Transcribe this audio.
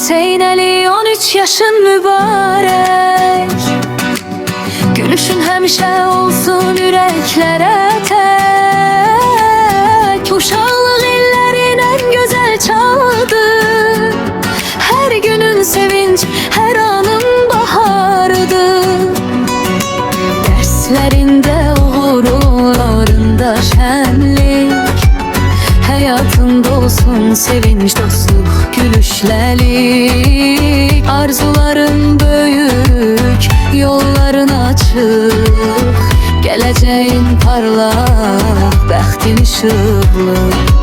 Hüseynəli 13 yaşın mübarək. Gülüşün həmişə olsun ürəklərə tək. Uşaqlıq illərin ən gözəl çağıdır. Hər günün sevinç, hər anın baharıdır. Dərslərində uğurlarında şənlik, həyatında olsun sevinç, dostluq, gülüşləlik. Arzuların böyük, yolların açıq, gələcəyin parlaq, bəxtin işıqlı.